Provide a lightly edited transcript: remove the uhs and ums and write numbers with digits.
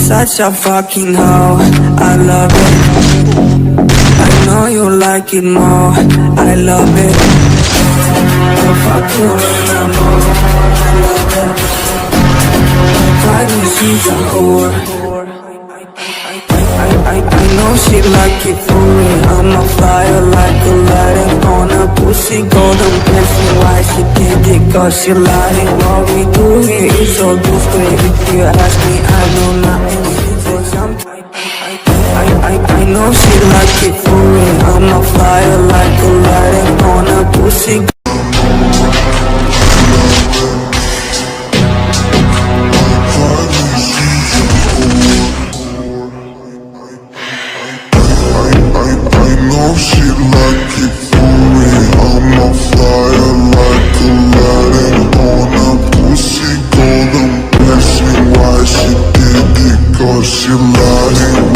such a fucking hoe, I love it. I know you like it more, I love it. Oh, fuck you in the mood, I love it. Friday, she's a whore. I know she like it for me. I'm a fire like a lighting on a pussy golden blessing. Why she did it? Cause she lied it. What we do here is so discreet. If you ask me, I know nothing. I know she like it for me. I'm a fire like a lighting on a pussy. She like it for me. I'm a fire like a lighting on a pussy golden blessing. Why she did it? Cause she lied.